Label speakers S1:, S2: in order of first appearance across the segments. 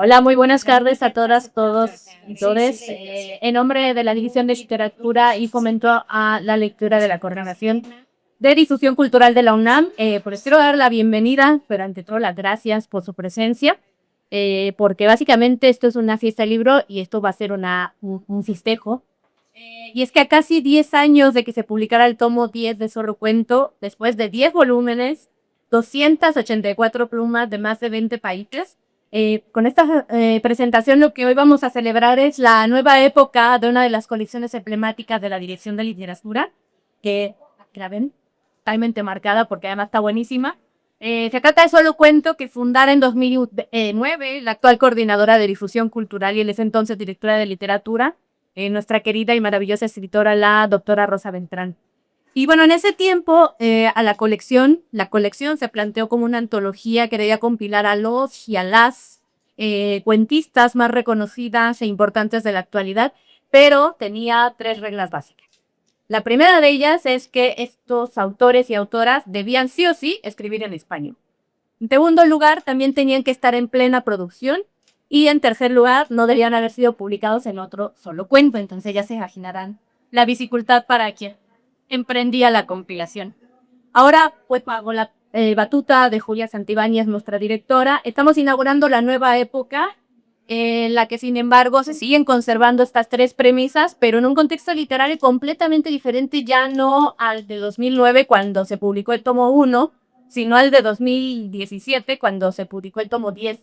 S1: Hola, muy buenas tardes a todas, todos y todes. En nombre de la División de Literatura y Fomento a la Lectura de la Coordinación de Difusión Cultural de la UNAM, pues quiero dar la bienvenida, pero ante todo las gracias por su presencia, porque básicamente esto es una fiesta del libro y esto va a ser un festejo. Y es que a casi 10 años de que se publicara el tomo 10 de Solo Cuento, después de 10 volúmenes, 284 plumas de más de 20 países, con esta presentación lo que hoy vamos a celebrar es la nueva época de una de las colecciones emblemáticas de la Dirección de Literatura, que la ven, totalmente marcada porque además está buenísima. Se trata de Solo Cuento, que fundara en 2009 la actual coordinadora de difusión cultural y en ese entonces directora de literatura, nuestra querida y maravillosa escritora, la doctora Rosa Beltrán. Y bueno, en ese tiempo a la colección se planteó como una antología que debía compilar a los y a las cuentistas más reconocidas e importantes de la actualidad, pero tenía tres reglas básicas. La primera de ellas es que estos autores y autoras debían sí o sí escribir en español. En segundo lugar, también tenían que estar en plena producción. Y en tercer lugar, no debían haber sido publicados en otro solo cuento. Entonces ya se imaginarán la dificultad para quien emprendía la compilación. Ahora, pues pago la batuta de Julia Santibáñez, nuestra directora. Estamos inaugurando la nueva época en la que, sin embargo, se siguen conservando estas tres premisas, pero en un contexto literario completamente diferente, ya no al de 2009, cuando se publicó el tomo 1, sino al de 2017, cuando se publicó el tomo 10.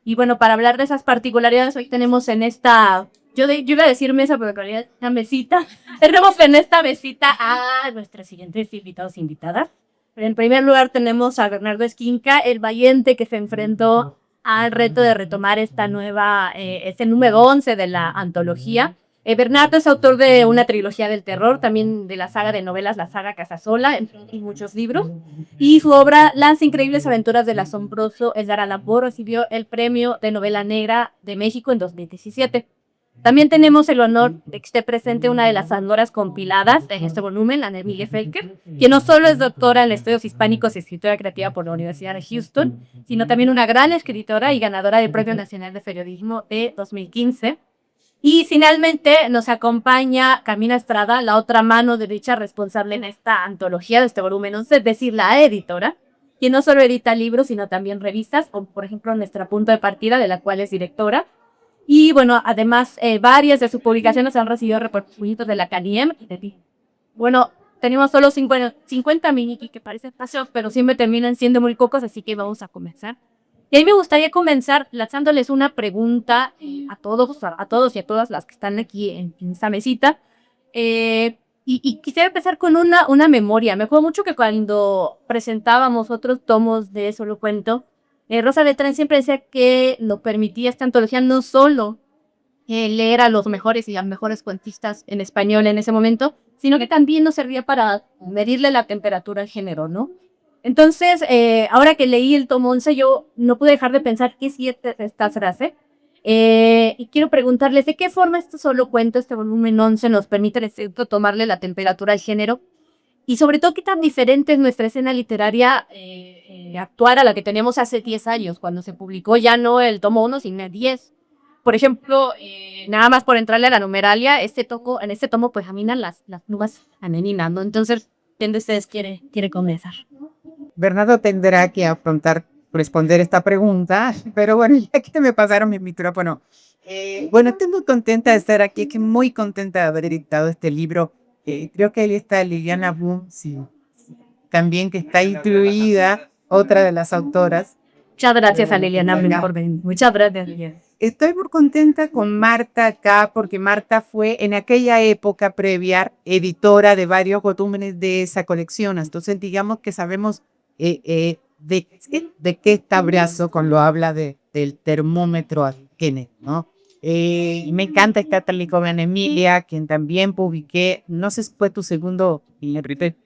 S1: Y bueno, para hablar de esas particularidades, hoy tenemos en esta, yo iba a decir mesa, pero en realidad es una mesita. Tenemos en esta mesita a nuestras siguientes invitados e invitadas. En primer lugar tenemos a Bernardo Esquinca, el valiente que se enfrentó al reto de retomar esta nueva, este número 11 de la antología. Bernardo es autor de una trilogía del terror, también de la saga de novelas, la saga Casasola, y muchos libros. Y su obra, Las increíbles aventuras del asombroso Edgar Allan Poe, recibió el premio de novela negra de México en 2017. También tenemos el honor de que esté presente una de las autoras compiladas de este volumen, la Emilia Felker, que no solo es doctora en estudios hispánicos y escritora creativa por la Universidad de Houston, sino también una gran escritora y ganadora del Premio Nacional de Periodismo de 2015. Y finalmente nos acompaña Camila Estrada, la otra mano derecha responsable en esta antología de este volumen 11, es decir, la editora, quien no solo edita libros, sino también revistas, como por ejemplo Nuestra Punto de Partida, de la cual es directora. Y bueno, además, varias de sus publicaciones han recibido reconocimientos de la CANIEM y de ti. Bueno, tenemos solo 50 miniki, que parece espacio, pero siempre terminan siendo muy pocos, así que vamos a comenzar. Y a mí me gustaría comenzar lanzándoles una pregunta a todos y a todas las que están aquí en esta mesita. Y quisiera empezar con una memoria. Me acuerdo mucho que cuando presentábamos otros tomos de Solo Cuento, Rosa Beltrán siempre decía que lo permitía esta antología no solo leer a los mejores y las mejores cuentistas en español en ese momento, sino que también nos servía para medirle la temperatura al género, ¿no? Entonces, ahora que leí el tomo 11, yo no pude dejar de pensar qué siete esta frase. Y quiero preguntarles, ¿de qué forma este solo cuento, este volumen 11, nos permite tomarle la temperatura al género? Y sobre todo, ¿qué tan diferente es nuestra escena literaria actual a la que teníamos hace 10 años, cuando se publicó ya no el tomo 1, sino el 10? Por ejemplo, nada más por entrarle a la numeralia, en este tomo pues caminan las nubes femeninas, ¿no? Entonces, ¿quién de ustedes quiere comenzar?
S2: Bernardo tendrá que afrontar, responder esta pregunta, pero bueno, ya que me pasaron mi micrófono. Bueno, estoy muy contenta de estar aquí, que muy contenta de haber editado este libro. Creo que ahí está Liliana Boom, sí, también que está incluida, otra de las autoras.
S1: Muchas gracias a Liliana por venir. Muchas gracias, Liliana.
S2: Estoy muy contenta con Marta acá, porque Marta fue en aquella época previa editora de varios volúmenes de esa colección. Entonces, digamos que sabemos de qué está Brazo cuando habla del termómetro Kenneth, ¿no? Me encanta estar tal con Ana Emilia, quien también publiqué, no sé si fue tu segundo,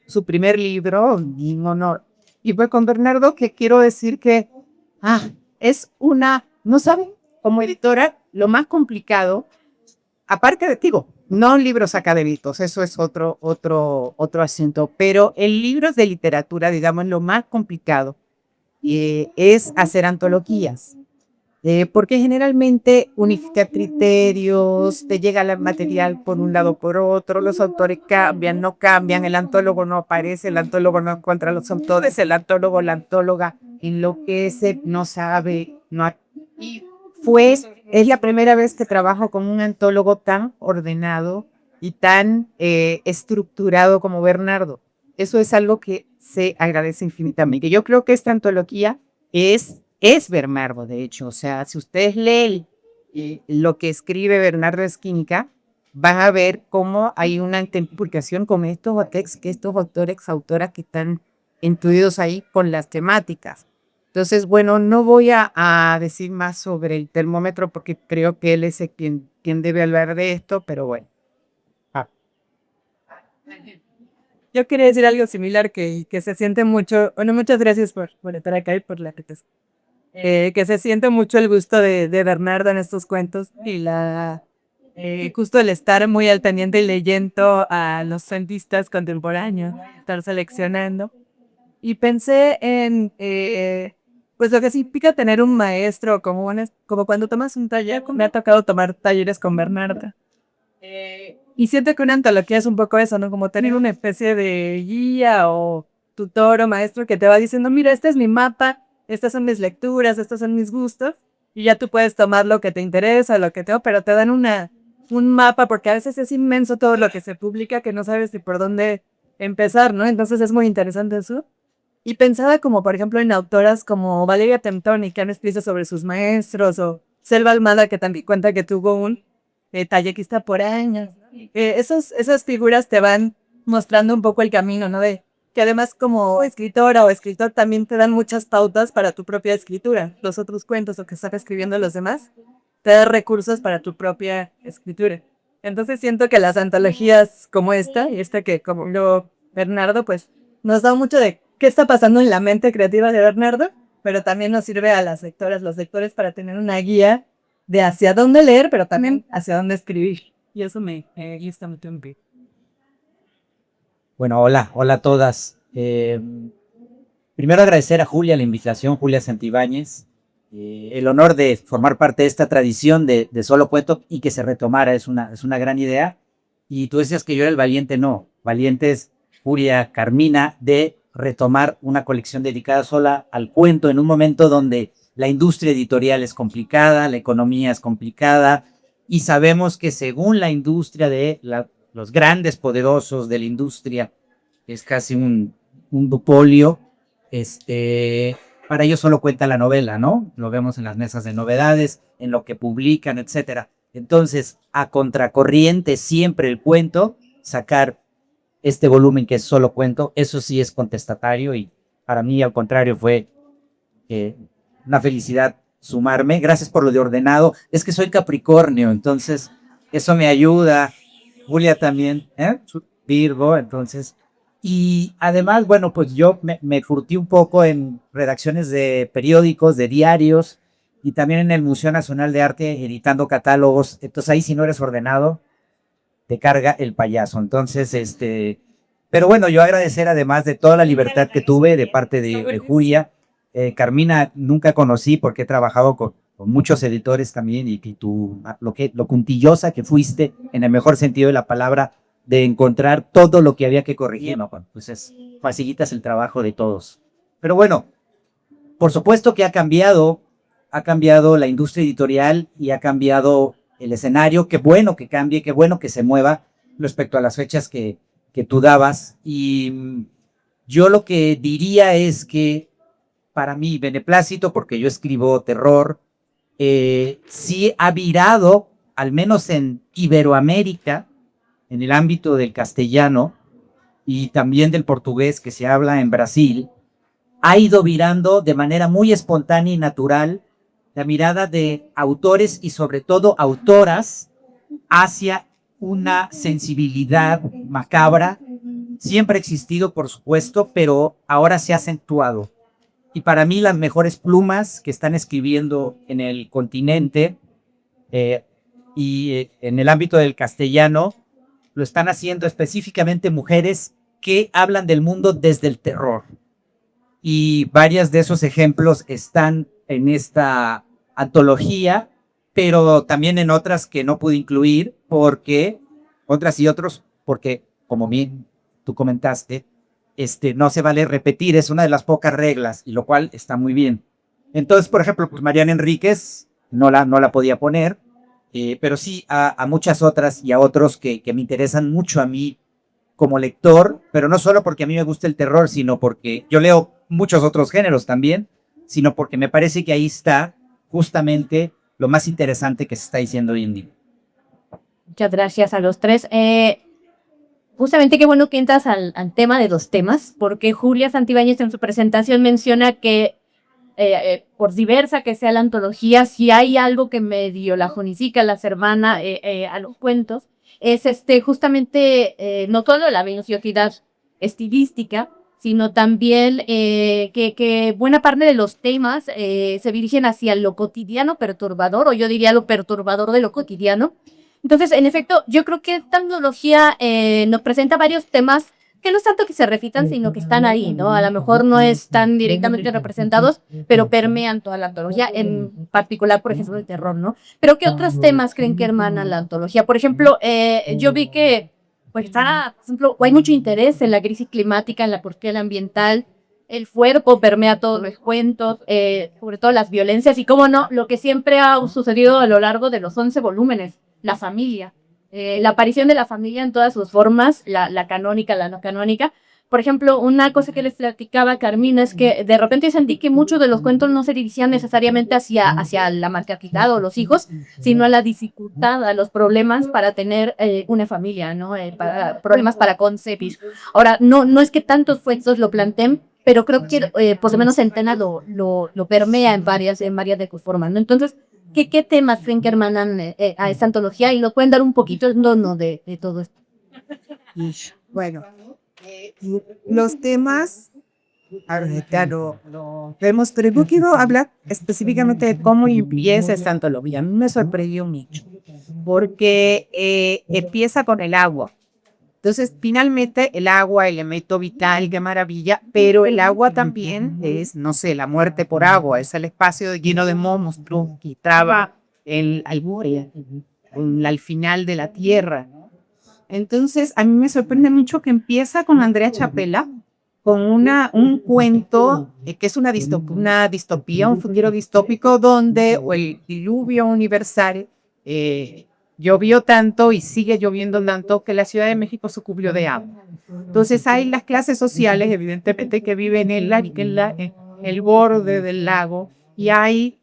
S2: su primer libro, en honor. Y fue con Bernardo, que quiero decir que es una, no saben, como editora, lo más complicado, aparte de, digo, no libros académicos, eso es otro asunto, pero en libros de literatura, digamos, lo más complicado es hacer antologías. porque generalmente unifica criterios, te llega el material por un lado por otro, los autores cambian, no cambian, el antólogo no aparece, el antólogo no encuentra los autores, el antólogo, la antóloga enloquece, no sabe, no. Y es la primera vez que trabajo con un antólogo tan ordenado y tan estructurado como Bernardo. Eso es algo que se agradece infinitamente. Yo creo que esta antología es Bernardo, de hecho. O sea, si ustedes leen lo que escribe Bernardo Esquinca, van a ver cómo hay una publicación con estos autoras que están incluidos ahí con las temáticas. Entonces, bueno, no voy a decir más sobre el termómetro porque creo que él es quien debe hablar de esto, pero bueno.
S3: Yo quería decir algo similar que se siente mucho, bueno, muchas gracias por estar acá y por la que se siente mucho el gusto de Bernardo en estos cuentos y justo el estar muy al pendiente y leyendo a los cuentistas contemporáneos, estar seleccionando. Y pensé en, pues lo que significa tener un maestro, como cuando tomas un taller, me ha tocado tomar talleres con Bernardo. Y siento que una antología es un poco eso, ¿no? Como tener una especie de guía o tutor o maestro que te va diciendo, mira, este es mi mapa, estas son mis lecturas, estos son mis gustos, y ya tú puedes tomar lo que te interesa, lo que te, pero te dan un mapa, porque a veces es inmenso todo lo que se publica que no sabes ni por dónde empezar, ¿no? Entonces es muy interesante eso. Y pensaba como, por ejemplo, en autoras como Valeria Temponi, que han escrito sobre sus maestros, o Selva Almada, que también cuenta que tuvo un tallequista por años, ¿no? Esas figuras te van mostrando un poco el camino, ¿no? De que además como escritora o escritor también te dan muchas pautas para tu propia escritura. Los otros cuentos o que están escribiendo los demás te dan recursos para tu propia escritura. Entonces siento que las antologías como esta y esta que como lo Bernardo, pues nos da mucho de qué está pasando en la mente creativa de Bernardo, pero también nos sirve a las lectoras, los lectores para tener una guía de hacia dónde leer, pero también hacia dónde escribir. Y eso me gusta mucho.
S4: Bueno, hola a todas. Primero agradecer a Julia la invitación, Julia Santibáñez, el honor de formar parte de esta tradición de solo cuento y que se retomara, es una gran idea. Y tú decías que yo era el valiente, no, valiente es Julia Carmina de retomar una colección dedicada sola al cuento en un momento donde la industria editorial es complicada, la economía es complicada y sabemos que según la industria los grandes poderosos de la industria, es casi un duopolio, para ellos solo cuenta la novela, ¿no? Lo vemos en las mesas de novedades, en lo que publican, etcétera. Entonces, a contracorriente siempre el cuento, sacar este volumen que es solo cuento, eso sí es contestatario y para mí al contrario fue una felicidad sumarme. Gracias por lo de ordenado. Es que soy Capricornio, entonces eso me ayuda. Julia también, Virgo, entonces. Y además, bueno, pues yo me curtí un poco en redacciones de periódicos, de diarios y también en el Museo Nacional de Arte editando catálogos. Entonces ahí si no eres ordenado, te carga el payaso. Entonces, pero bueno, yo agradecer además de toda la libertad que tuve de parte de Julia. Carmina nunca conocí porque he trabajado con muchos editores también y lo puntillosa que fuiste en el mejor sentido de la palabra de encontrar todo lo que había que corregir, ¿no? Pues facilitas el trabajo de todos. Pero bueno, por supuesto que ha cambiado la industria editorial y ha cambiado el escenario. Qué bueno que cambie, qué bueno que se mueva respecto a las fechas que tú dabas. Y yo lo que diría es que para mí, beneplácito, porque yo escribo terror, sí ha virado, al menos en Iberoamérica, en el ámbito del castellano y también del portugués que se habla en Brasil, ha ido virando de manera muy espontánea y natural la mirada de autores y sobre todo autoras hacia una sensibilidad macabra, siempre ha existido por supuesto, pero ahora se ha acentuado. Y para mí las mejores plumas que están escribiendo en el continente y en el ámbito del castellano, lo están haciendo específicamente mujeres que hablan del mundo desde el terror. Y varios de esos ejemplos están en esta antología, pero también en otras que no pude incluir, porque otras y otros, porque como bien tú comentaste, no se vale repetir, es una de las pocas reglas, y lo cual está muy bien. Entonces, por ejemplo, pues Mariana Enríquez no la podía poner, pero sí a muchas otras y a otros que me interesan mucho a mí como lector, pero no solo porque a mí me gusta el terror, sino porque yo leo muchos otros géneros también, sino porque me parece que ahí está justamente lo más interesante que se está diciendo hoy en día.
S1: Muchas gracias a los tres. Justamente qué bueno que entras al tema de los temas, porque Julia Santibáñez en su presentación menciona que por diversa que sea la antología, si hay algo que medio la jonifica, la hermana a los cuentos, es justamente no solo la minuciosidad estilística, sino también que buena parte de los temas se dirigen hacia lo cotidiano perturbador, o yo diría lo perturbador de lo cotidiano. Entonces, en efecto, yo creo que esta antología nos presenta varios temas que no es tanto que se repitan, sino que están ahí, ¿no? A lo mejor no están directamente representados, pero permean toda la antología, en particular, por ejemplo, el terror, ¿no? Pero ¿qué otros temas creen que hermanan la antología? Por ejemplo, yo vi que, pues, está, por ejemplo, hay mucho interés en la crisis climática, en la cuestión ambiental, el cuerpo permea todos los cuentos, sobre todo las violencias, y cómo no, lo que siempre ha sucedido a lo largo de los 11 volúmenes, la familia. La aparición de la familia en todas sus formas, la canónica, la no canónica. Por ejemplo, una cosa que les platicaba a Carmina es que de repente sentí que muchos de los cuentos no se dirigían necesariamente hacia la maternidad o los hijos, sino a la dificultad, a los problemas para tener una familia, ¿no? Problemas para concebir. Ahora, no es que tantos cuentos lo planteen, pero creo que por lo menos Centena lo permea en varias de sus formas, ¿no? Entonces, ¿qué temas creen que hermanan a esta antología? Y nos pueden dar un poquito el tono de todo esto.
S2: Bueno, los temas, ahorita lo vemos, pero yo quiero hablar específicamente de cómo empieza esta antología. A mí me sorprendió mucho, porque empieza con el agua. Entonces, finalmente, el agua, elemento vital, qué maravilla, pero el agua también es, no sé, la muerte por agua, es el espacio lleno de monstruos que traba el albore, al final de la tierra. Entonces, a mí me sorprende mucho que empieza con Andrea Chapela, con un cuento que es una distopía, un futuro distópico donde el diluvio universal llovió tanto y sigue lloviendo tanto que la Ciudad de México se cubrió de agua. Entonces hay las clases sociales, evidentemente, que viven en el borde del lago, y hay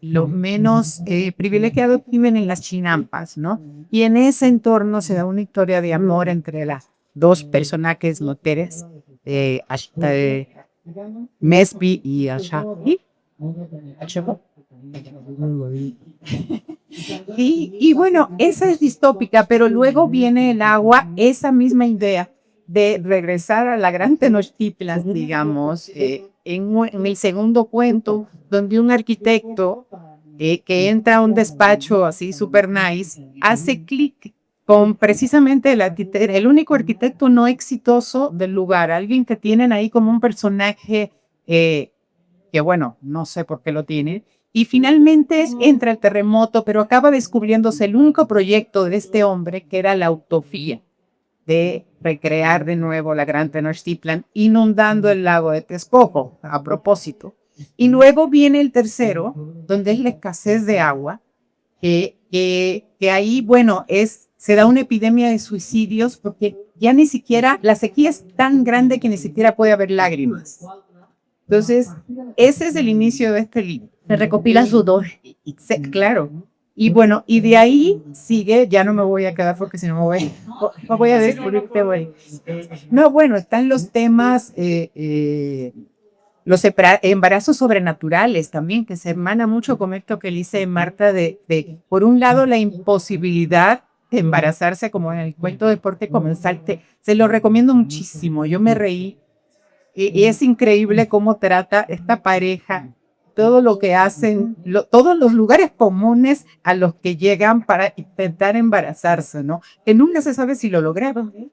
S2: los menos privilegiados que viven en las chinampas, ¿no? Y en ese entorno se da una historia de amor entre las dos personajes mujeres, Mesby y Ashaki. Y bueno, esa es distópica, pero luego viene el agua, esa misma idea de regresar a la gran Tenochtitlan, digamos, en el segundo cuento, donde un arquitecto que entra a un despacho así super nice, hace clic con precisamente el único arquitecto no exitoso del lugar, alguien que tienen ahí como un personaje que bueno, no sé por qué lo tiene. Y finalmente entra el terremoto, pero acaba descubriéndose el único proyecto de este hombre, que era la utopía de recrear de nuevo la gran Tenochtitlan, inundando el lago de Texcoco, a propósito. Y luego viene el tercero, donde es la escasez de agua, que ahí, bueno, se da una epidemia de suicidios, porque ya ni siquiera, la sequía es tan grande que ni siquiera puede haber lágrimas. Entonces, ese es el inicio de este libro.
S1: Se recopila sudor.
S2: Claro. Y bueno, y de ahí sigue, ya no me voy a quedar porque si no me voy a descubrir. No, bueno, están los temas, los embarazos sobrenaturales también, que se hermana mucho con esto que dice Marta de, por un lado, la imposibilidad de embarazarse, como en el cuento de Porte Comensal. Se lo recomiendo muchísimo, yo me reí. Y es increíble cómo trata esta pareja, todo lo que hacen, todos los lugares comunes a los que llegan para intentar embarazarse, ¿no? Que nunca se sabe si lo lograron.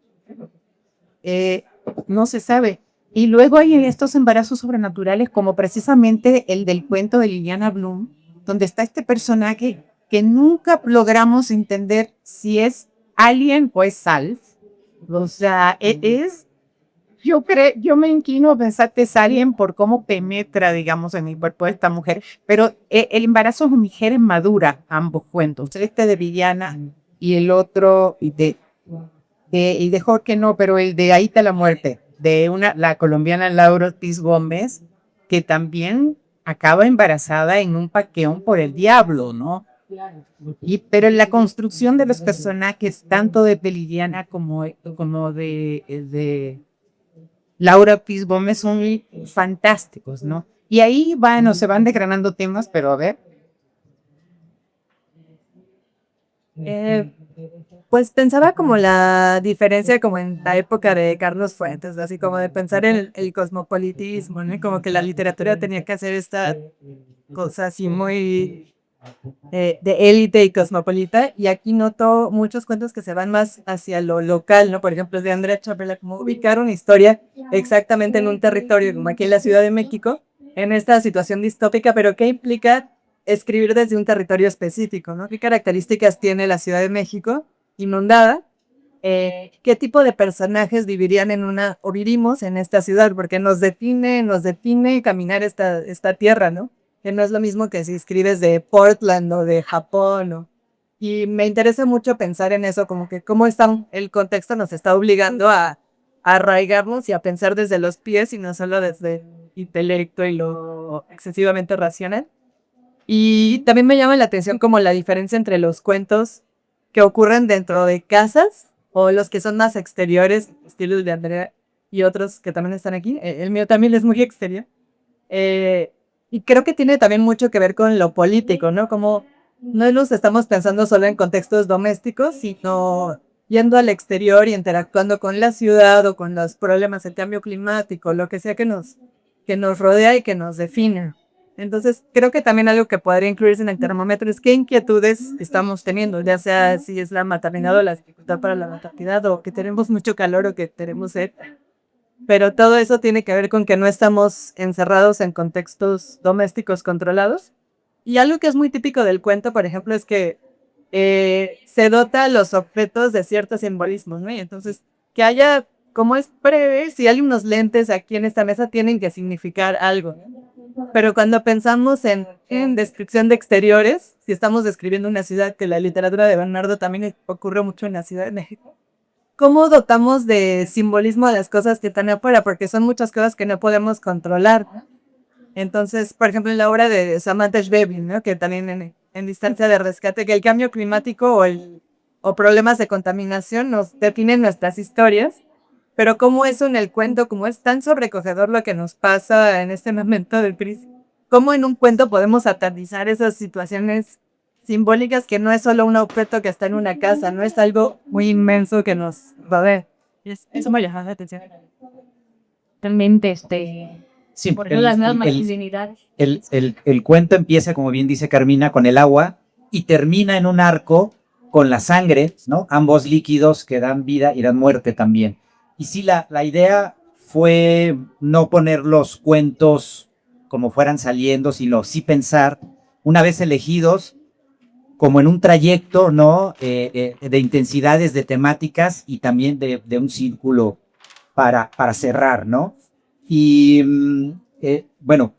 S2: No se sabe. Y luego hay estos embarazos sobrenaturales, como precisamente el del cuento de Liliana Bloom, donde está este personaje que nunca logramos entender si es Alien o es Alf. O sea, yo me inclino a pensar que es Alien por cómo penetra, digamos, en el cuerpo de esta mujer, pero el embarazo es mujer madura, ambos cuentos. Este de Villana y el otro, y de Jorge no, pero el de Ahí está la muerte, la colombiana Laura Ortiz Gómez, que también acaba embarazada en un paqueón por el diablo, ¿no? Pero en la construcción de los personajes, tanto de Liliana como de Laura Ortiz Gómez, son fantásticos, ¿no? Y ahí, bueno, se van desgranando temas, pero a ver.
S3: Pues pensaba como la diferencia como en la época de Carlos Fuentes, así como de pensar en el cosmopolitismo, ¿no? Como que la literatura tenía que hacer esta cosa así muy de élite y cosmopolita, y aquí noto muchos cuentos que se van más hacia lo local, ¿no? Por ejemplo, de Andrea Chaparro, como ubicar una historia exactamente en un territorio, como aquí en la Ciudad de México, en esta situación distópica, pero ¿qué implica escribir desde un territorio específico, ¿no? ¿Qué características tiene la Ciudad de México inundada? ¿Qué tipo de personajes vivirían o vivimos en esta ciudad? Porque nos define caminar esta tierra, ¿no? Que no es lo mismo que si escribes de Portland o de Japón, y me interesa mucho pensar en eso, como que el contexto nos está obligando a arraigarnos y a pensar desde los pies y no solo desde el intelecto y lo excesivamente racional. Y también me llama la atención como la diferencia entre los cuentos que ocurren dentro de casas o los que son más exteriores, estilos de Andrea y otros que también están aquí. El mío también es muy exterior. Y creo que tiene también mucho que ver con lo político, ¿no? Como no nos estamos pensando solo en contextos domésticos, sino yendo al exterior y interactuando con la ciudad o con los problemas del cambio climático, lo que sea que nos rodea y que nos define. Entonces, creo que también algo que podría incluirse en el termómetro es qué inquietudes estamos teniendo, ya sea si es la maternidad o la dificultad para la maternidad, o que tenemos mucho calor o que tenemos sed. Pero todo eso tiene que ver con que no estamos encerrados en contextos domésticos controlados. Y algo que es muy típico del cuento, por ejemplo, es que se dota a los objetos de ciertos simbolismos, ¿no? Y entonces, que haya, como es breve, si hay unos lentes aquí en esta mesa, tienen que significar algo. Pero cuando pensamos en descripción de exteriores, si estamos describiendo una ciudad, que la literatura de Bernardo también ocurre mucho en la Ciudad de México, ¿cómo dotamos de simbolismo a las cosas que están afuera? Porque son muchas cosas que no podemos controlar. Entonces, por ejemplo, en la obra de Samantha Schweblin, ¿no? Que también en Distancia de Rescate, que el cambio climático o problemas de contaminación nos definen nuestras historias, pero cómo eso en el cuento, como es tan sobrecogedor lo que nos pasa en este momento del crisis, cómo en un cuento podemos aterrizar esas situaciones simbólicas, que no es solo un objeto que está en una casa, no es algo muy inmenso que nos rodea. Eso me llama la atención.
S1: Realmente,
S4: Sí,
S1: por ejemplo, las nuevas masculinidades.
S4: el cuento empieza, como bien dice Carmina, con el agua y termina en un arco con la sangre, ¿no? Ambos líquidos que dan vida y dan muerte también. Y sí, la idea fue no poner los cuentos como fueran saliendo, sino sí pensar, una vez elegidos, como en un trayecto, ¿no? De intensidades, de temáticas y también de un círculo para cerrar, ¿no? Y bueno,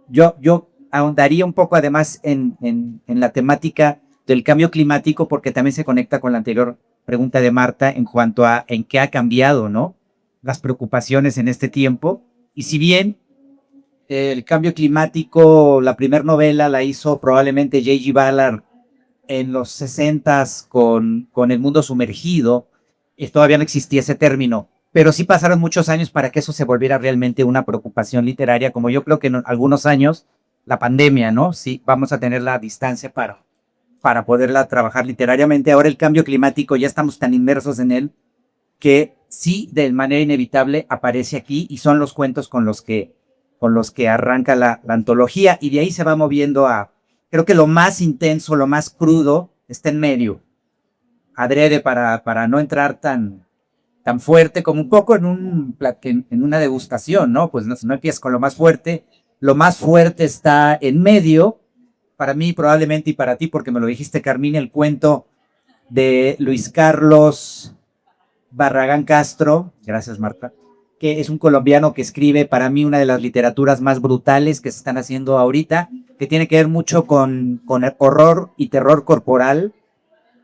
S4: yo ahondaría un poco además en la temática del cambio climático, porque también se conecta con la anterior pregunta de Marta en cuanto a en qué ha cambiado, ¿no? Las preocupaciones en este tiempo. Y si bien el cambio climático, la primera novela la hizo probablemente J.G. Ballard en los 60s con El mundo sumergido, todavía no existía ese término, pero sí pasaron muchos años para que eso se volviera realmente una preocupación literaria, como yo creo que en algunos años la pandemia, ¿no? Sí, vamos a tener la distancia para poderla trabajar literariamente. Ahora el cambio climático ya estamos tan inmersos en él que sí, de manera inevitable aparece aquí, y son los cuentos con los que arranca la antología, y de ahí se va moviendo creo que lo más intenso, lo más crudo está en medio, adrede para no entrar tan fuerte, como un poco en una degustación, ¿no? Pues no empiezas con lo más fuerte está en medio, para mí probablemente y para ti, porque me lo dijiste, Carmine, el cuento de Luis Carlos Barragán Castro, gracias Marta, que es un colombiano que escribe para mí una de las literaturas más brutales que se están haciendo ahorita, que tiene que ver mucho con el horror y terror corporal,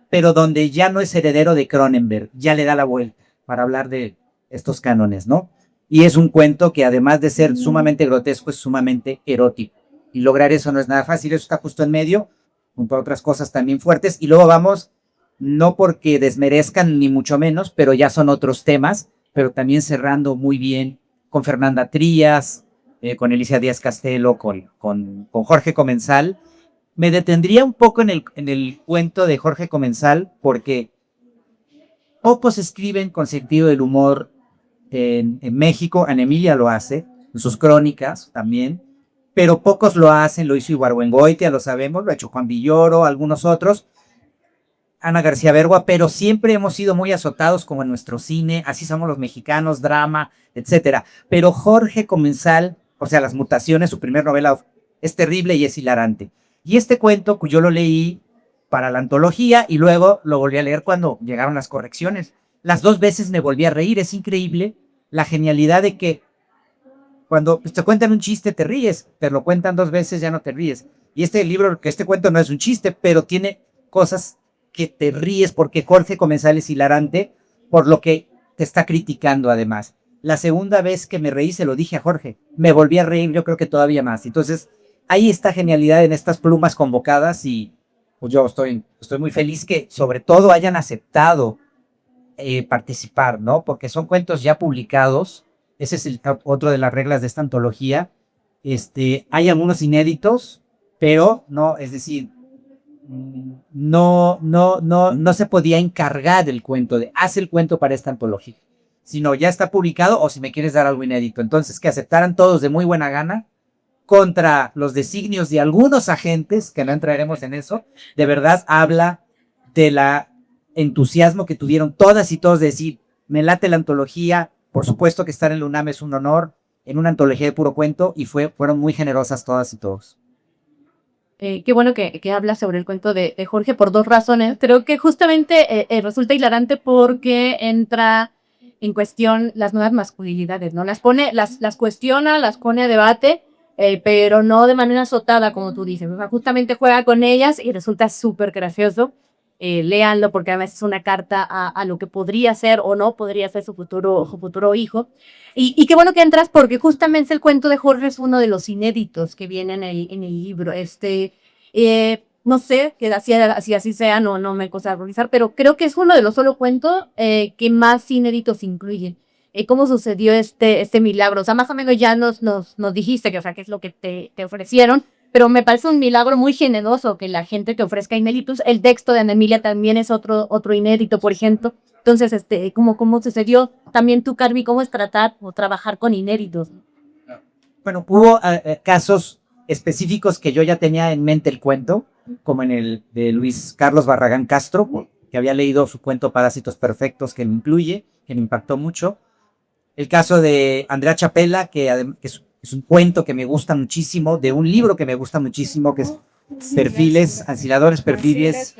S4: pero donde ya no es heredero de Cronenberg, ya le da la vuelta para hablar de estos cánones, ¿no? Y es un cuento que además de ser sumamente grotesco, es sumamente erótico. Y lograr eso no es nada fácil, eso está justo en medio, junto a otras cosas también fuertes. Y luego vamos, no porque desmerezcan ni mucho menos, pero ya son otros temas, pero también cerrando muy bien con Fernanda Trías, con Alicia Díaz Castelo, con Jorge Comensal. Me detendría un poco en el cuento de Jorge Comensal, porque pocos escriben con sentido del humor en México. Ana Emilia lo hace, en sus crónicas también, pero pocos lo hacen. Lo hizo Ibargüengoitia, lo sabemos, lo ha hecho Juan Villoro, algunos otros, Ana García Bergua, pero siempre hemos sido muy azotados como en nuestro cine, así somos los mexicanos, drama, etcétera. Pero Jorge Comensal, o sea, Las Mutaciones, su primer novela, es terrible y es hilarante. Y este cuento, yo lo leí para la antología y luego lo volví a leer cuando llegaron las correcciones. Las dos veces me volví a reír, es increíble la genialidad de que cuando te cuentan un chiste te ríes, pero lo cuentan dos veces ya no te ríes. Y este cuento no es un chiste, pero tiene cosas que te ríes porque Jorge Comensal es hilarante por lo que te está criticando además. La segunda vez que me reí se lo dije a Jorge, me volví a reír, yo creo que todavía más. Entonces ahí está genialidad en estas plumas convocadas y pues yo estoy muy feliz que sobre todo hayan aceptado participar, ¿no? Porque son cuentos ya publicados. Ese es otro de las reglas de esta antología. Hay algunos inéditos, pero no, es decir, no se podía encargar el cuento haz el cuento para esta antología, sino ya está publicado o si me quieres dar algo inédito. Entonces, que aceptaran todos de muy buena gana contra los designios de algunos agentes, que no entraremos en eso, de verdad habla de la entusiasmo que tuvieron todas y todos de decir, me late la antología, por supuesto que estar en la UNAM es un honor, en una antología de puro cuento, y fueron muy generosas todas y todos.
S1: Qué bueno que habla sobre el cuento de Jorge por dos razones. Creo que justamente resulta hilarante porque entra en cuestión las nuevas masculinidades, ¿no? Las cuestiona, las pone a debate, pero no de manera azotada, como tú dices. O sea, justamente juega con ellas y resulta súper gracioso. Léanlo porque además es una carta a lo que podría ser o no podría ser su futuro hijo. Y qué bueno que entras porque justamente el cuento de Jorge es uno de los inéditos que viene en el libro. No sé que así sea, no me cosa revisar, pero creo que es uno de los solo cuentos que más inéditos incluyen. ¿Cómo sucedió este milagro? O sea, más o menos ya nos dijiste que, o sea, qué es lo que te ofrecieron, pero me parece un milagro muy generoso que la gente te ofrezca inéditos. El texto de Ana Emilia también es otro inédito, por ejemplo. Entonces, ¿cómo sucedió? También tú, Carvi, ¿cómo es tratar o trabajar con inéditos?
S4: Bueno, hubo casos específicos que yo ya tenía en mente el cuento, como en el de Luis Carlos Barragán Castro, que había leído su cuento Parásitos Perfectos, que me incluye, que me impactó mucho. El caso de Andrea Chapela, que es un cuento que me gusta muchísimo, de un libro que me gusta muchísimo, que es Perfiles, Anciladores, Perfiles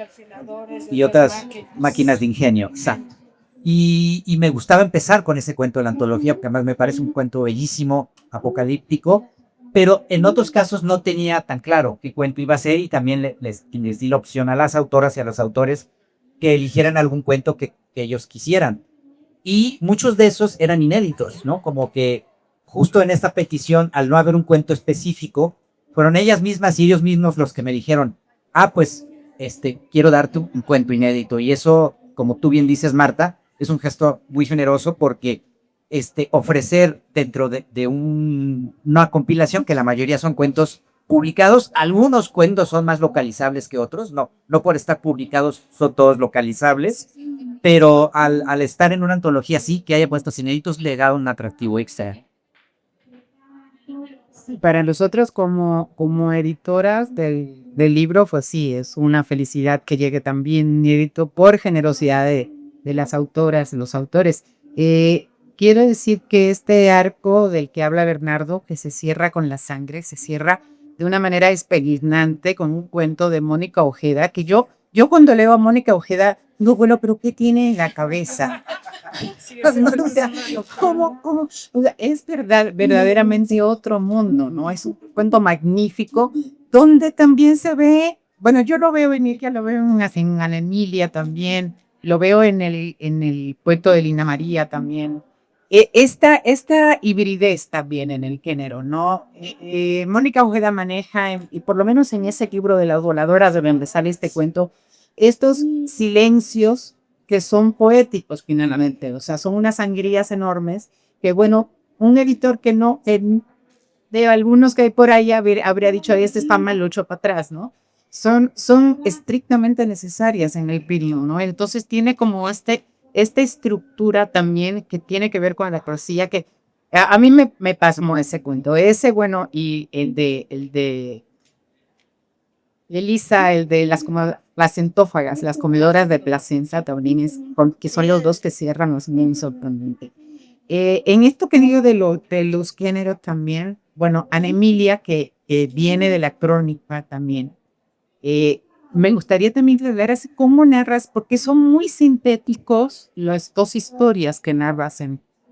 S4: y otras máquinas de ingenio. Exacto. Y me gustaba empezar con ese cuento de la antología, porque además me parece un cuento bellísimo, apocalíptico, pero en otros casos no tenía tan claro qué cuento iba a ser y también les di la opción a las autoras y a los autores que eligieran algún cuento que ellos quisieran. Y muchos de esos eran inéditos, ¿no? Como que justo en esta petición, al no haber un cuento específico, fueron ellas mismas y ellos mismos los que me dijeron, pues, quiero darte un cuento inédito. Y eso, como tú bien dices, Marta, es un gesto muy generoso porque ofrecer dentro de una compilación, que la mayoría son cuentos publicados, algunos cuentos son más localizables que otros, no por estar publicados son todos localizables, pero al estar en una antología así, que haya puestos inéditos, le da un atractivo extra.
S2: Para nosotros como editoras del libro, pues sí, es una felicidad que llegue también inédito por generosidad de las autoras, los autores. Quiero decir que este arco del que habla Bernardo, que se cierra con la sangre, se cierra de una manera espeluznante con un cuento de Mónica Ojeda, que yo cuando leo a Mónica Ojeda, digo, bueno, pero ¿qué tiene en la cabeza? O sea, ¿cómo? O sea, es verdad, verdaderamente otro mundo, ¿no? Es un cuento magnífico, donde también se ve, bueno, yo lo veo en ella, lo veo en Ana Emilia también, lo veo en el cuento de Lina María también. Esta hibridez también en el género, ¿no? Mónica Ojeda maneja, y por lo menos en ese libro de las voladoras, de donde sale este cuento, estos silencios que son poéticos finalmente, o sea, son unas sangrías enormes que, bueno, un editor que no, de algunos que hay por ahí habría dicho, "Ay, este está mal, lo echo para atrás", ¿no? Son estrictamente necesarias en el period, ¿no? Entonces tiene como esta estructura también que tiene que ver con la poesía que a mí me pasmó ese cuento, ese, bueno, y el de Elisa, el de las centófagas, las comedoras de Plasencia taurines, que son los dos que cierran los bien sorprendente. En esto que digo de los géneros también, bueno, Ana Emilia, que viene de la crónica también, me gustaría también que hablaras cómo narras, porque son muy sintéticos las dos historias que narras,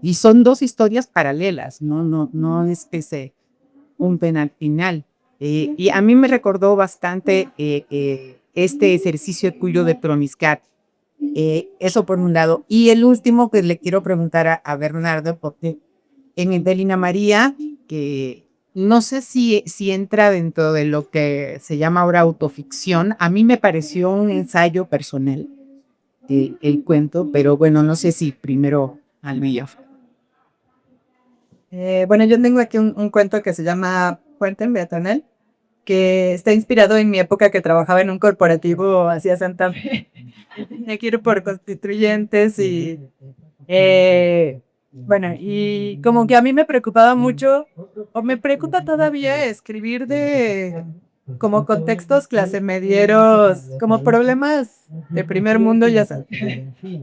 S2: y son dos historias paralelas, no es que se junten al final. Y a mí me recordó bastante este ejercicio tuyo de promiscar. Eso por un lado. Y el último que le quiero preguntar a Bernardo, porque en el de Lina María, que no sé si entra dentro de lo que se llama ahora autoficción, a mí me pareció un ensayo personal el cuento, pero bueno, no sé si primero al mío.
S3: Bueno, yo tengo aquí un cuento que se llama Fuente en Beatonal, que está inspirado en mi época que trabajaba en un corporativo hacia Santa Fe. Tenía que ir por constituyentes y bueno, y como que a mí me preocupaba mucho, o me preocupa todavía escribir de como contextos clase medieros, como problemas de primer mundo, ya sabes,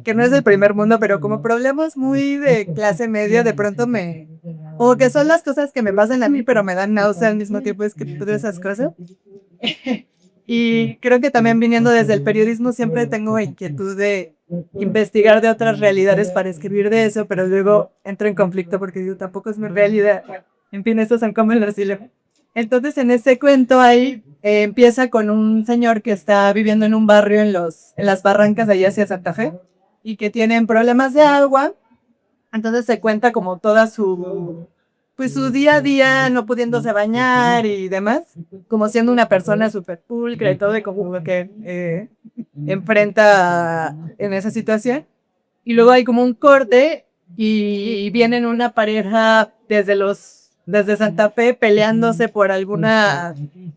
S3: que no es del primer mundo, pero como problemas muy de clase media, de pronto o que son las cosas que me pasan a mí, pero me dan náusea al mismo tiempo escribir de esas cosas. Y creo que también viniendo desde el periodismo siempre tengo inquietud de investigar de otras realidades para escribir de eso, pero luego entro en conflicto porque digo, tampoco es mi realidad. En fin, estos son como los dilemas. Entonces, en este cuento ahí empieza con un señor que está viviendo en un barrio en las barrancas de allá hacia Santa Fe y que tienen problemas de agua. Entonces se cuenta como toda su día a día, no pudiéndose bañar y demás, como siendo una persona súper pulcra y todo, y como que enfrenta en esa situación. Y luego hay como un corte y vienen una pareja desde Santa Fe peleándose por alguna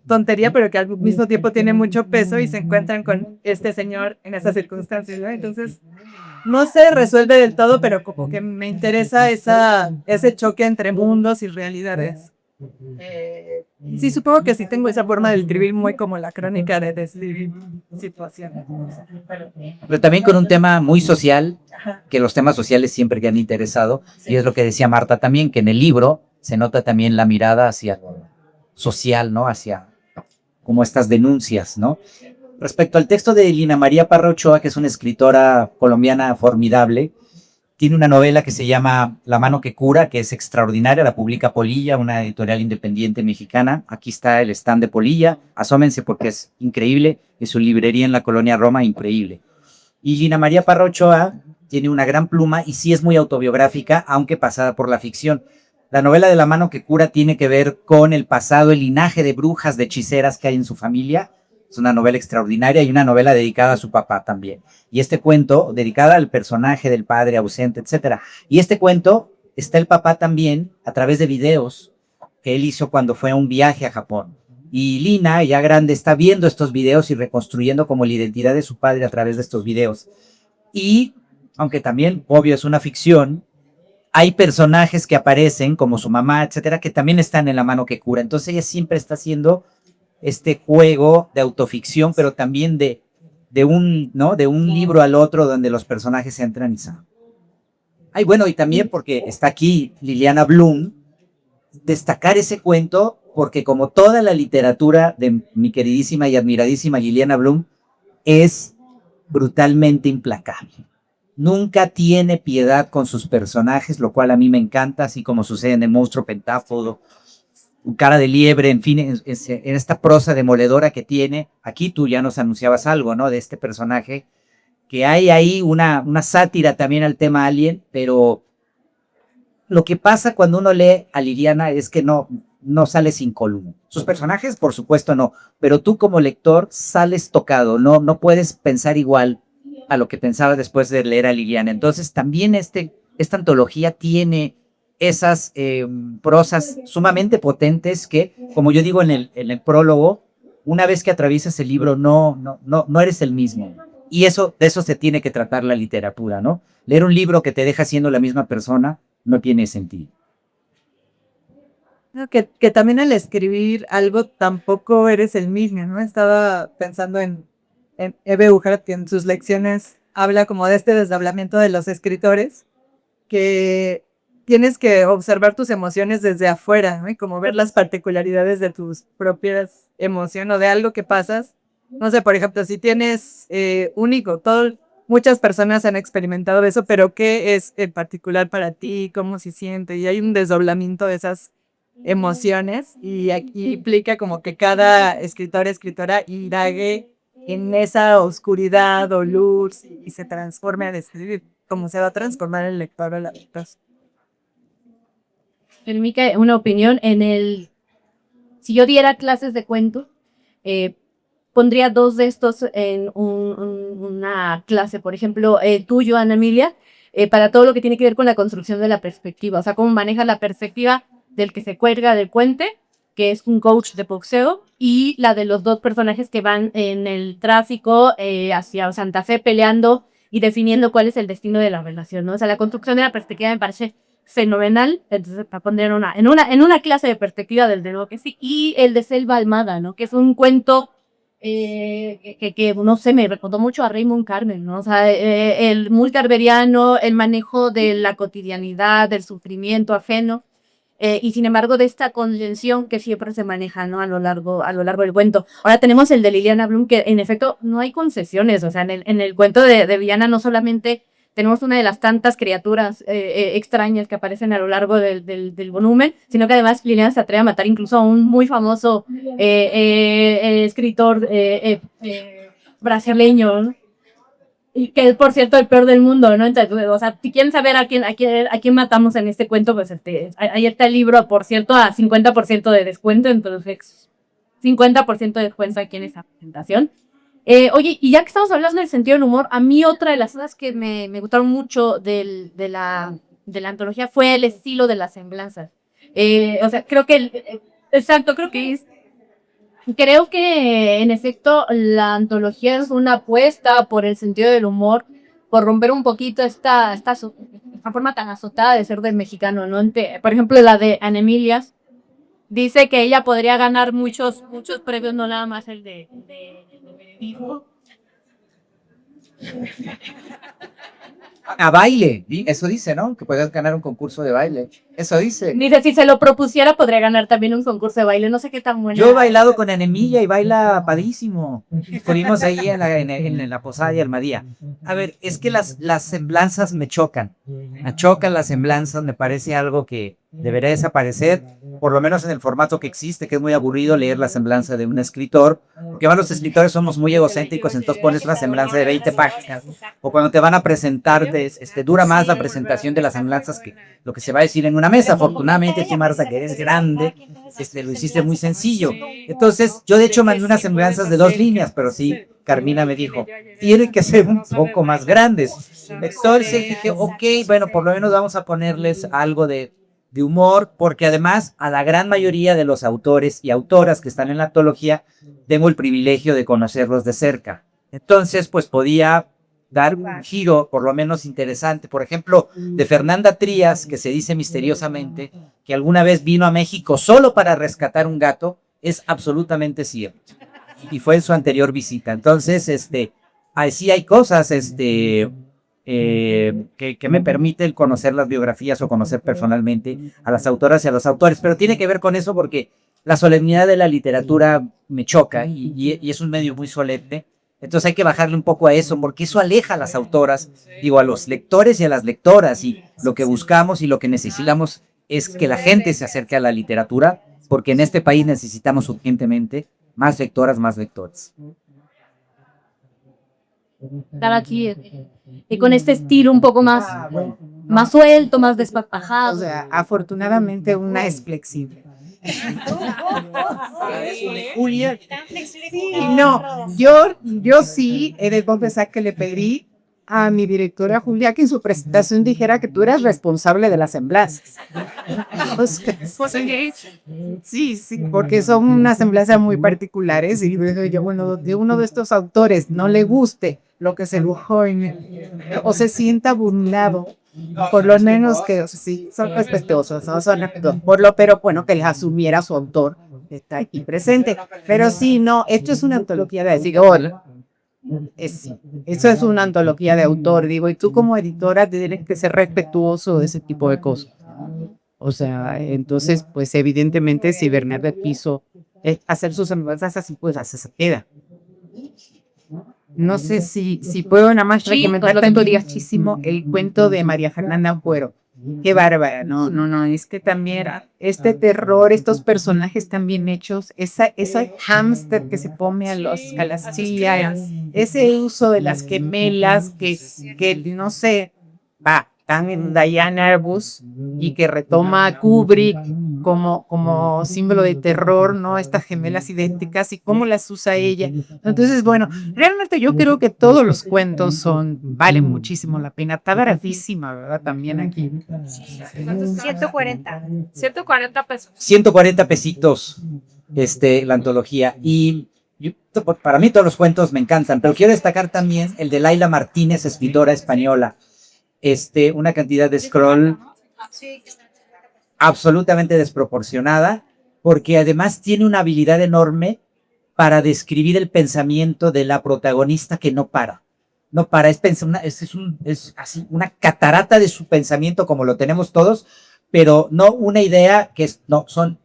S3: tontería, pero que al mismo tiempo tiene mucho peso y se encuentran con este señor en esas circunstancias, ¿no? Entonces, no se resuelve del todo, pero como que me interesa ese choque entre mundos y realidades. Sí, supongo que sí tengo esa forma de escribir muy como la crónica de describir situaciones.
S4: Pero también con un tema muy social, que los temas sociales siempre que han interesado, y es lo que decía Marta también, que en el libro se nota también la mirada hacia lo social, ¿no? Hacia como estas denuncias, ¿no? Respecto al texto de Lina María Parra Ochoa, que es una escritora colombiana formidable, tiene una novela que se llama La mano que cura, que es extraordinaria, la publica Polilla, una editorial independiente mexicana. Aquí está el stand de Polilla, asómense porque es increíble, es su librería en la colonia Roma, increíble. Y Lina María Parra Ochoa tiene una gran pluma y sí es muy autobiográfica, aunque pasada por la ficción. La novela de La mano que cura tiene que ver con el pasado, el linaje de brujas, de hechiceras que hay en su familia. Es una novela extraordinaria y una novela dedicada a su papá también. Y este cuento, dedicada al personaje del padre ausente, etc. Y este cuento está el papá también a través de videos que él hizo cuando fue a un viaje a Japón. Y Lina, ya grande, está viendo estos videos y reconstruyendo como la identidad de su padre a través de estos videos. Y, aunque también, obvio, es una ficción, hay personajes que aparecen, como su mamá, etcétera, que también están en La mano que cura. Entonces ella siempre está haciendo este juego de autoficción, pero también de un libro al otro donde los personajes entran y salen. Ay, bueno, y también porque está aquí Liliana Bloom, destacar ese cuento porque como toda la literatura de mi queridísima y admiradísima Liliana Bloom, es brutalmente implacable. Nunca tiene piedad con sus personajes, lo cual a mí me encanta, así como sucede en El monstruo pentáfodo, Cara de liebre, en fin, en esta prosa demoledora que tiene. Aquí tú ya nos anunciabas algo, ¿no? De este personaje, que hay ahí una sátira también al tema Alien, pero lo que pasa cuando uno lee a Liliana es que no sales incólume. Sus personajes, por supuesto, no, pero tú como lector sales tocado, no puedes pensar igual a lo que pensaba después de leer a Liliana. Entonces también esta antología tiene esas prosas sumamente potentes que, como yo digo en el prólogo, una vez que atraviesas el libro no eres el mismo. Y de eso se tiene que tratar la literatura, ¿no? Leer un libro que te deja siendo la misma persona no tiene sentido.
S3: No, que también al escribir algo tampoco eres el mismo, ¿no? Estaba pensando en Eve Ujart, que en sus lecciones habla como de este desdoblamiento de los escritores, que tienes que observar tus emociones desde afuera, ¿no? Y como ver las particularidades de tus propias emociones o de algo que pasas. No sé, por ejemplo, si tienes muchas personas han experimentado eso, pero ¿qué es en particular para ti? ¿Cómo se siente? Y hay un desdoblamiento de esas emociones y aquí implica como que cada escritora indague en esa oscuridad o luz y se transforme al escribir, como se va a transformar el lector o la lectora.
S1: En mi una opinión, si yo diera clases de cuentos, pondría 2 de estos en una clase, por ejemplo, tuyo, Ana Emilia, para todo lo que tiene que ver con la construcción de la perspectiva, o sea, cómo maneja la perspectiva del que se cuelga del puente, que es un coach de boxeo, y la de los 2 personajes que van en el tráfico hacia Santa Fe peleando y definiendo cuál es el destino de la relación, ¿no? O sea, la construcción de la perspectiva me parece fenomenal. Entonces, para poner en una clase de perspectiva, del de nuevo que sí, y el de Selva Almada, ¿no? Que es un cuento que no sé, me recordó mucho a Raymond Carver, ¿no? O sea, el muy carveriano, el manejo de la cotidianidad, del sufrimiento ajeno, y sin embargo de esta contención que siempre se maneja, ¿no? A lo largo del cuento. Ahora tenemos el de Liliana Bloom, que en efecto no hay concesiones, o sea, en el cuento de Liliana no solamente tenemos una de las tantas criaturas extrañas que aparecen a lo largo del volumen, sino que además Liliana se atreve a matar incluso a un muy famoso escritor brasileño, ¿no? Y que es, por cierto, el peor del mundo, ¿no? Entonces, o sea, si quieren saber a quién matamos en este cuento, pues ahí está el libro, por cierto, a 50% de descuento, entonces 50% de descuento aquí en esa presentación. Oye, y ya que estamos hablando del sentido del humor, a mí otra de las cosas que me gustaron mucho de la antología fue el estilo de las semblanzas. O sea, creo que creo que en efecto la antología es una apuesta por el sentido del humor, por romper un poquito esta forma tan azotada de ser del mexicano, ¿no? Por ejemplo, la de Ana Emilia dice que ella podría ganar muchos premios, no nada más el de periodismo.
S4: A baile, eso dice, ¿no? Que puedes ganar un concurso de baile. Eso dice.
S1: Dice, si se lo propusiera, podría ganar también un concurso de baile. No sé qué tan bueno.
S4: Yo he bailado con Anemilla y baila padrísimo. Estuvimos ahí en la Posada y Almadía. A ver, es que las semblanzas me chocan. Me chocan las semblanzas, me parece algo que debería desaparecer, por lo menos en el formato que existe, que es muy aburrido leer la semblanza de un escritor, porque los escritores somos muy egocéntricos, entonces pones una semblanza de 20 páginas, o cuando te van a presentar, dura más la presentación de las semblanzas que lo que se va a decir en una mesa. Afortunadamente, tú, Marta, que eres grande, lo hiciste muy sencillo. Entonces, yo de hecho mandé unas semblanzas de 2 líneas, pero sí, Carmina me dijo, tienen que ser un poco más grandes. Entonces dije, ok, bueno, por lo menos vamos a ponerles algo de humor, porque además a la gran mayoría de los autores y autoras que están en la antología tengo el privilegio de conocerlos de cerca. Entonces, pues podía dar un giro por lo menos interesante. Por ejemplo, de Fernanda Trías, que se dice misteriosamente que alguna vez vino a México solo para rescatar un gato, es absolutamente cierto. Y fue en su anterior visita. Entonces, así hay cosas, que me permiten conocer las biografías o conocer personalmente a las autoras y a los autores, pero tiene que ver con eso porque la solemnidad de la literatura me choca y es un medio muy solemne. Entonces hay que bajarle un poco a eso, porque eso aleja a las autoras, digo, a los lectores y a las lectoras. Y lo que buscamos y lo que necesitamos es que la gente se acerque a la literatura, porque en este país necesitamos urgentemente más lectoras, más lectores.
S1: Estar aquí con este estilo un poco más suelto, más
S2: O
S1: desparpajado.
S2: sea, afortunadamente una es flexible. Julia, sí, no, yo sí he de confesar que le pedí a mi directora Julia que en su presentación dijera que tú eras responsable de las semblanzas. O sea, sí, porque son unas semblanzas muy particulares y yo, bueno, de uno de estos autores no le guste lo que se dibujó o se sienta burlado, por lo menos que, o sea, sí, son respetuosos, ¿no? Pero bueno, que les asumiera su autor, que está aquí presente. Pero sí, no, esto es una antología de decir, eso es una antología de autor, digo, y tú como editora tienes que ser respetuoso de ese tipo de cosas. O sea, entonces, pues evidentemente si Bernardo Piso hacer sus semblanzas así, pues así se queda. No sé si puedo nada más recomendar muchísimo el cuento de María Fernanda Cuero. Qué bárbara, no, es que también este terror, estos personajes tan bien hechos, ese hámster que se pone a las sillas, ese uso de las gemelas que no sé, están en Diane Arbus y que retoma a Kubrick como símbolo de terror, ¿no? Estas gemelas idénticas y cómo las usa ella. Entonces, bueno, realmente yo creo que todos los cuentos valen muchísimo la pena. Está baratísima, ¿verdad? También aquí.
S1: 140 pesos.
S4: 140 pesitos la antología. Y para mí todos los cuentos me encantan, pero quiero destacar también el de Laila Martínez, escritora española. Una cantidad de scroll absolutamente desproporcionada, porque además tiene una habilidad enorme para describir el pensamiento de la protagonista que no para. No para, es así una catarata de su pensamiento como lo tenemos todos, pero no una idea son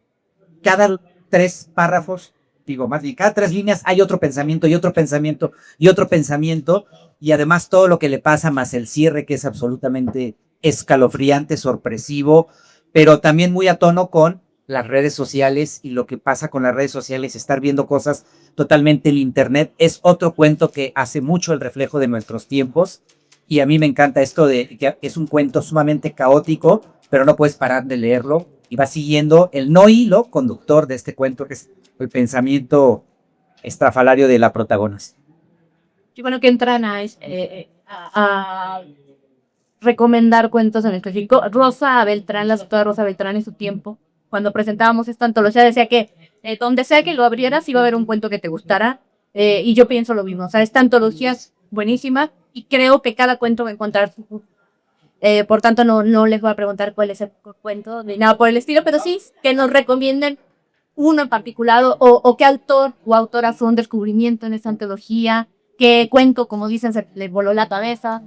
S4: cada 3 párrafos, digo más bien, cada 3 líneas hay otro pensamiento y otro pensamiento y otro pensamiento, y además todo lo que le pasa más el cierre que es absolutamente escalofriante, sorpresivo, pero también muy a tono con las redes sociales y lo que pasa con las redes sociales, estar viendo cosas totalmente en internet. Es otro cuento que hace mucho el reflejo de nuestros tiempos, y a mí me encanta esto de que es un cuento sumamente caótico, pero no puedes parar de leerlo y va siguiendo el no hilo conductor de este cuento, que es el pensamiento estrafalario de la protagonista.
S1: Y bueno, que entran a recomendar cuentos en específico. Rosa Beltrán, la doctora Rosa Beltrán, en su tiempo, cuando presentábamos esta antología, decía que donde sea que lo abrieras iba a haber un cuento que te gustara, y yo pienso lo mismo. O sea, esta antología es buenísima y creo que cada cuento va a encontrar por tanto no les voy a preguntar cuál es el cuento ni nada por el estilo, pero sí que nos recomienden uno en particular o qué autor o autora fue un descubrimiento en esta antología, qué cuento, como dicen, se le voló la cabeza.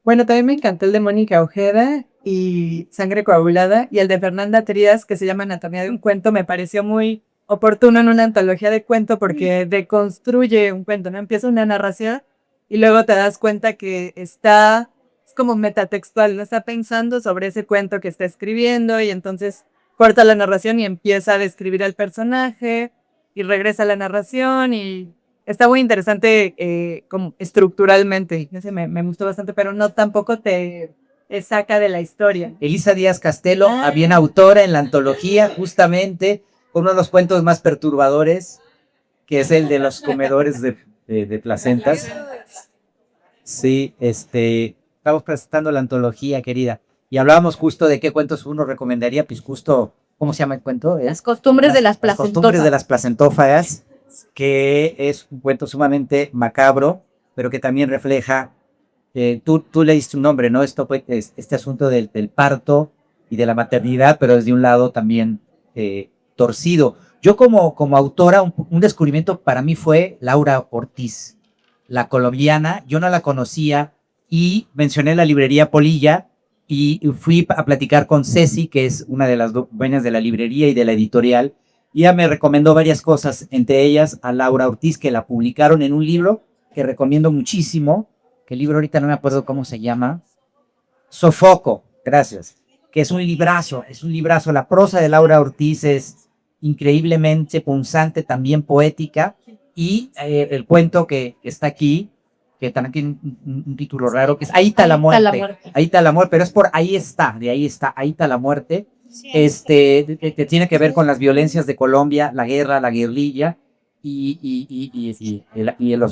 S3: Bueno, también me encantó el de Mónica Ojeda y Sangre Coagulada, y el de Fernanda Trías, que se llama Anatomía de un cuento. Me pareció muy oportuno en una antología de cuento porque deconstruye un cuento, ¿no? Empieza una narración y luego te das cuenta que es como metatextual, no está pensando sobre ese cuento que está escribiendo, y entonces corta la narración y empieza a describir al personaje y regresa a la narración, y está muy interesante como estructuralmente. No sé, me gustó bastante, pero no tampoco te saca de la historia.
S4: Elisa Díaz Castelo, bien autora en la antología, justamente con uno de los cuentos más perturbadores, que es el de los comedores de placentas. Sí, estamos presentando la antología, querida, y hablábamos justo de qué cuentos uno recomendaría, pues justo, ¿cómo se llama el cuento?
S1: Las costumbres de las placentófagas.
S4: Las costumbres de las placentófagas, que es un cuento sumamente macabro, pero que también refleja, tú le diste un nombre, ¿no? Este asunto del parto y de la maternidad, pero desde un lado también torcido. Yo como autora, un descubrimiento para mí fue Laura Ortiz, la colombiana. Yo no la conocía y mencioné la librería Polilla y fui a platicar con Ceci, que es una de las dueñas de la librería y de la editorial, y ella me recomendó varias cosas, entre ellas a Laura Ortiz, que la publicaron en un libro que recomiendo muchísimo, que el libro ahorita no me acuerdo cómo se llama, Sofoco, gracias, que es un librazo, la prosa de Laura Ortiz es increíblemente punzante, también poética, y el cuento que está aquí, que también tiene un título raro, que es Ahí está la muerte, ahí está la muerte, pero es por ahí está, ahí está la muerte, que tiene que ver con las violencias de Colombia, la guerra, la guerrilla, y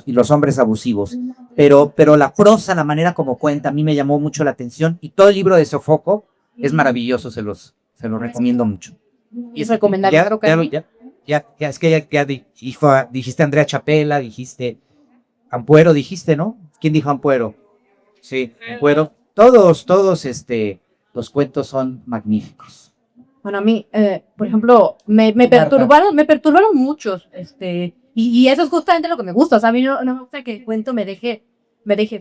S4: los hombres abusivos. Pero la prosa, la manera como cuenta, a mí me llamó mucho la atención, y todo el libro de Sofoco es maravilloso, se los recomiendo mucho.
S1: Y es recomendable.
S4: Es que ya dijiste Andrea Chapela, dijiste Ampuero, dijiste, ¿no? ¿Quién dijo Ampuero? Sí, Ampuero. Todos, los cuentos son magníficos.
S1: Bueno, a mí, por ejemplo, me perturbaron muchos, y eso es justamente lo que me gusta, o sea, a mí no me gusta que el cuento me deje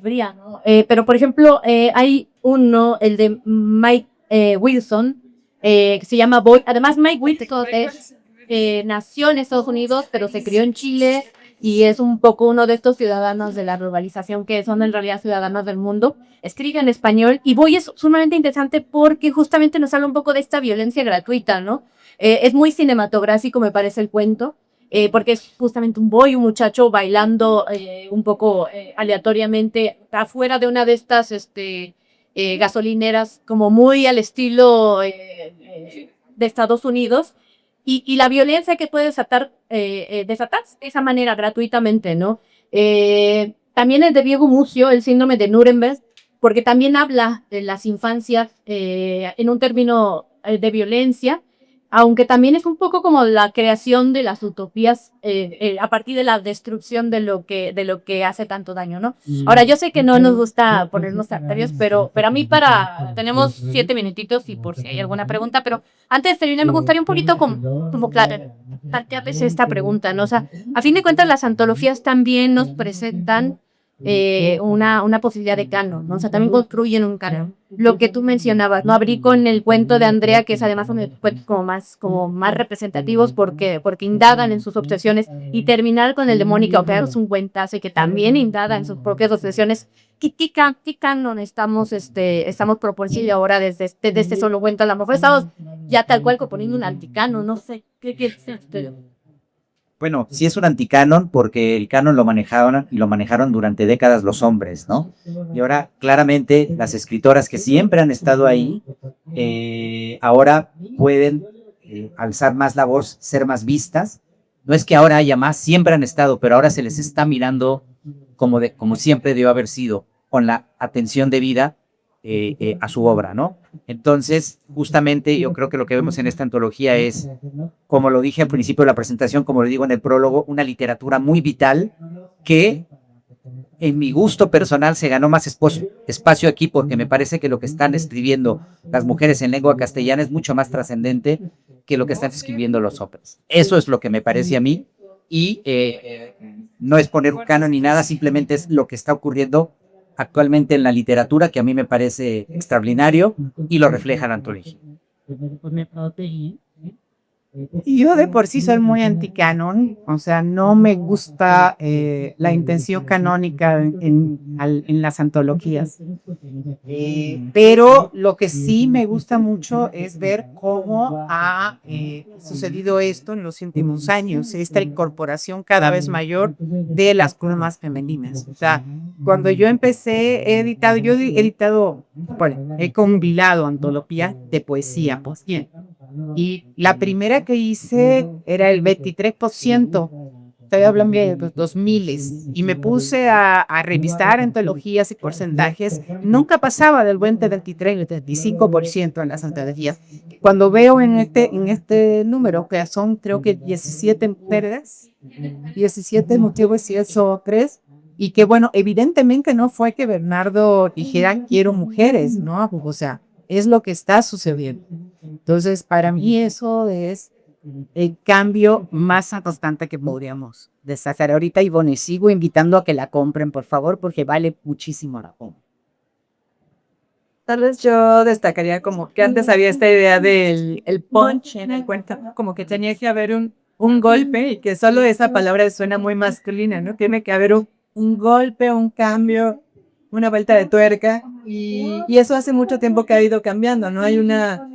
S1: fría, ¿no? Pero, por ejemplo, hay uno, el de Mike Wilson, que se llama Boy. Además, Mike Wilson nació en Estados Unidos, pero se crió en Chile, y es un poco uno de estos ciudadanos de la globalización que son en realidad ciudadanos del mundo. Escribe en español, y Boy es sumamente interesante porque justamente nos habla un poco de esta violencia gratuita, ¿no? Es muy cinematográfico, me parece, el cuento, porque es justamente un muchacho bailando un poco aleatoriamente afuera de una de estas gasolineras, como muy al estilo de Estados Unidos, y la violencia que puede desatarse de esa manera gratuitamente, ¿no? También es de Diego Mucio, el síndrome de Nuremberg, porque también habla de las infancias en un término de violencia, aunque también es un poco como la creación de las utopías a partir de la destrucción de lo que hace tanto daño, ¿no? Ahora, yo sé que no nos gusta ponernos tartarios, pero a mí tenemos 7 minutitos y por si hay alguna pregunta, pero antes de terminar me gustaría un poquito como plantearles esta pregunta, ¿no? O sea, a fin de cuentas las antologías también nos presentan una posibilidad de canon, ¿no? O sea, también construyen un canon. Lo que tú mencionabas, ¿no? Abrí con el cuento de Andrea, que es además uno de los cuentos como más representativos porque indagan en sus obsesiones, y terminar con el de Mónica Opearo es un cuentazo que también indaga en sus propias obsesiones. ¿Qué canon estamos proporcionando ahora desde este solo cuento? A lo mejor estamos ya tal cual componiendo un anticanon, no sé. ¿Qué
S4: Bueno, sí es un anticanon porque el canon lo manejaron durante décadas los hombres, ¿no? Y ahora claramente las escritoras que siempre han estado ahí, ahora pueden alzar más la voz, ser más vistas. No es que ahora haya más, siempre han estado, pero ahora se les está mirando como siempre debió haber sido, con la atención debida a su obra, ¿no? Entonces, justamente yo creo que lo que vemos en esta antología es, como lo dije al principio de la presentación, como lo digo en el prólogo, una literatura muy vital que en mi gusto personal se ganó más espacio aquí, porque me parece que lo que están escribiendo las mujeres en lengua castellana es mucho más trascendente que lo que están escribiendo los hombres. Eso es lo que me parece a mí, y no es poner un canon ni nada, simplemente es lo que está ocurriendo actualmente en la literatura, que a mí me parece extraordinario y lo refleja la antología.
S2: Yo de por sí soy muy anticanon, o sea, no me gusta la intención canónica en las antologías. Pero lo que sí me gusta mucho es ver cómo ha sucedido esto en los últimos años, esta incorporación cada vez mayor de las plumas femeninas. O sea, cuando yo empecé, yo he editado, bueno, he compilado antologías de poesía, pues bien. Y la primera que hice era el 23%, estoy hablando de los 2000, y me puse a revisar antologías y porcentajes. Nunca pasaba del 20, 23, 25% en las antologías. Cuando veo en este número, que son creo que 17 mujeres, 17 motivos y eso 3, y que bueno, evidentemente no fue que Bernardo dijera quiero mujeres, ¿no? O sea, es lo que está sucediendo. Entonces, para mí eso es el cambio más constante que podríamos deshacer ahorita. Y bueno, sigo invitando a que la compren, por favor, porque vale muchísimo la compra.
S3: Tal vez yo destacaría como que antes había esta idea del el punch en el cuento, ¿no? Como que tenía que haber un golpe y que solo esa palabra suena muy masculina, ¿no? Tiene que haber un golpe, un cambio, una vuelta de tuerca y eso hace mucho tiempo que ha ido cambiando, ¿no? Hay una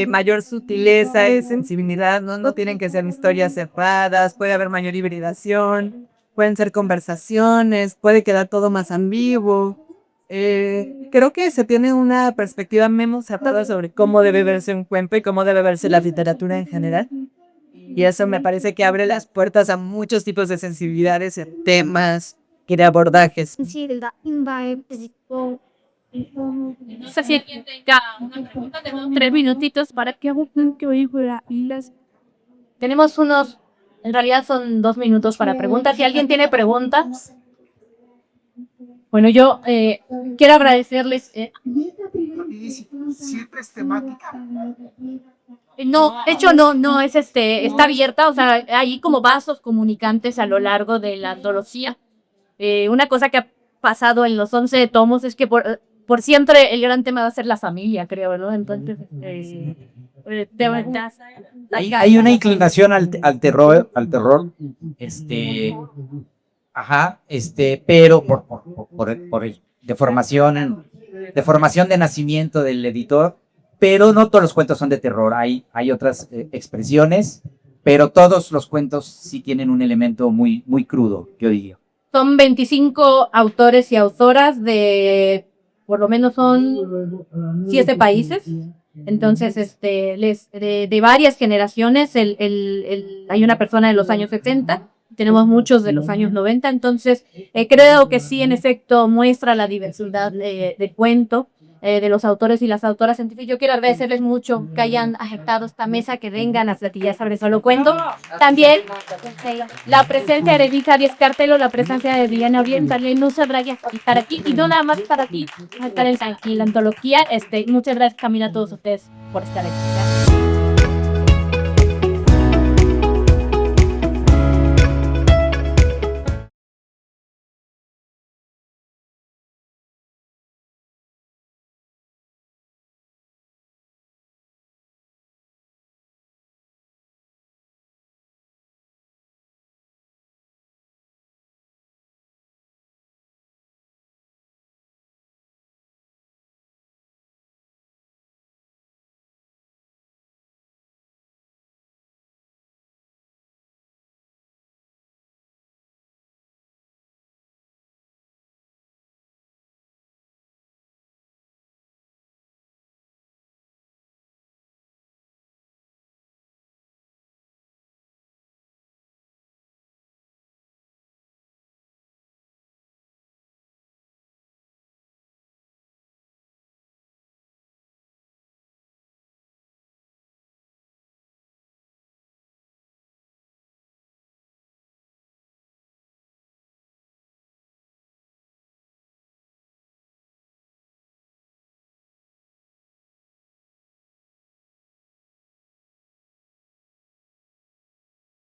S3: mayor sutileza y sensibilidad, ¿no? No tienen que ser historias cerradas, puede haber mayor hibridación, pueden ser conversaciones, puede quedar todo más ambiguo. Creo que se tiene una perspectiva menos cerrada sobre cómo debe verse un cuento y cómo debe verse la literatura en general. Y eso me parece que abre las puertas a muchos tipos de sensibilidades, temas y de abordajes.
S1: No sé si ya una pregunta, tenemos 3 minutitos para que hago que hoy fuera las. Tenemos unos, en realidad son 2 minutos para preguntas. Si alguien tiene preguntas, bueno, yo quiero agradecerles.
S2: Siempre es temática.
S1: No, de hecho no es está abierta, o sea, hay como vasos comunicantes a lo largo de la antología. Una cosa que ha pasado en los 11 tomos es que por siempre el gran tema va a ser la familia, creo, ¿no? Entonces,
S4: Hay una inclinación al terror, pero por el deformación de nacimiento del editor, pero no todos los cuentos son de terror, hay otras expresiones, pero todos los cuentos sí tienen un elemento muy, muy crudo, yo diría.
S1: son 25 autores y autoras de, por lo menos son 7 países. Entonces, de varias generaciones, hay una persona de los años 70, tenemos muchos de los años 90, entonces creo que sí, en efecto, muestra la diversidad de cuento de los autores y las autoras científicas. Yo quiero agradecerles mucho que hayan aceptado esta mesa, que vengan a platicar sobre Solo Cuento. También la presencia de Erika Díaz Cartelo, la presencia de Diana Oriental, no sabrá estar aquí, y no nada más para ti, estar en la antología. Muchas gracias, Camila, a todos ustedes por estar aquí. Gracias.